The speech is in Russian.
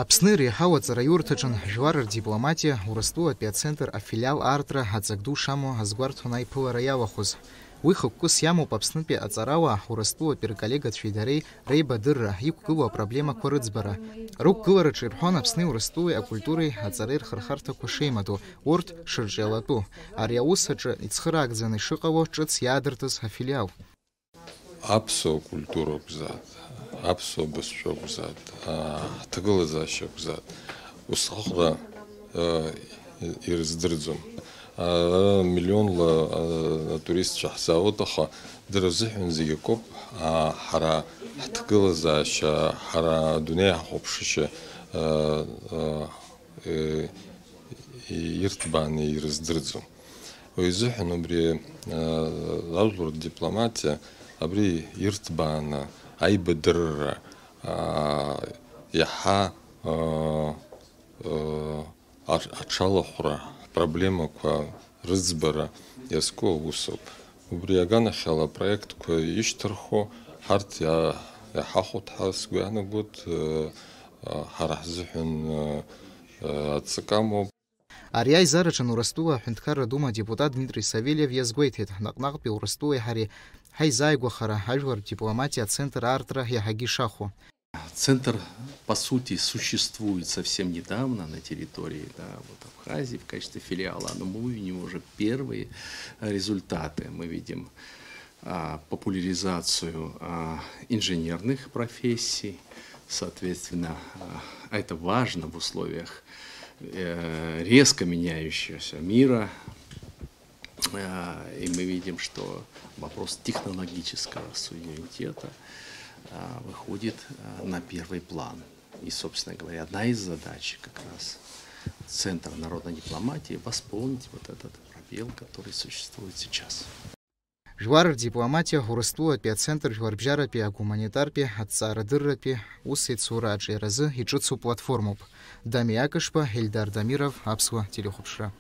Апсны реҳава цараюртаҿын жәлар рдипломатиа Урыстәыла Центр афилиал аартра аҵакду шамоу азгәарҭон аиԥылара иалахәыз. Уи хықәкыс иамоуп Аԥснытәи аҵарауаа Урыстәылатәи рколлегацәеи дареи реибадырра иқәгылоу апроблемақәа рыӡбара. Рықәгылараҿы ирҳәон Аԥсни Урыстәылеи акультуреи аҵареи рхырхарҭақәа шеимаду, урҭ шырҿиалатәу. Ари аус аҿы ицхыраагӡаны ишыҟало ҿыц иаадыртыз афилиал. Аԥсуа культуроуп зад, аԥсуа бызшәоуп зад, ҳҭагылазаашьоуп зад. Усҟаҟара ирыздырӡом. Миллионла туристцәа ҳзаауеит, аха дара рзыҳәан зегьы акоуп. Ҳара ҳҭагылазаашьа, ҳара адунеи ҳахәаԥшышьа ирҭбааны ирыздырӡом. Уи изыҳәан абри ажәлар дипломатиа абри ирҭбааны аибадырра иаҳа аҽалахәра проблемақәа рыӡбара иазку аусуп. Убри аганахьала апроектқәа ишьҭырхуа ҳарҭ иаҳахәоит сгәы иаанагоит, ҳара ҳзыҳәан аҵак амоуп. Ари аизараҿы Урыстәыла аҳәынҭқарра дума депутат Дмитрий Савельев иазгәеиҭеит, наҟ-наҟтәи Урыстәылеи ҳареи ҳаизааигәахара ажәлар дипломатиа Центр аартра иаҳагьы ишахәо. Центр, по сути, существует совсем недавно на территории Абхазии в качестве филиала, но мы видим уже первые результаты. Мы видим популяризацию инженерных профессий, соответственно, это важно в условиях резко меняющегося мира. И мы видим, что вопрос технологического суверенитета выходит на первый план. И, собственно говоря, одна из задач как раз Центра народной дипломатии восполнить вот этот пробел, который существует сейчас. Жәлар дипломатия Урыстәылатәи ацентр жәларбжьаратәи агуманитартәи аҭҵаарадырратәи ус-еицура аҿиаразы иҿыцу платформоуп. Дами Акышба, Ельдар Дамиров, Аԥсуа телехәаԥшра.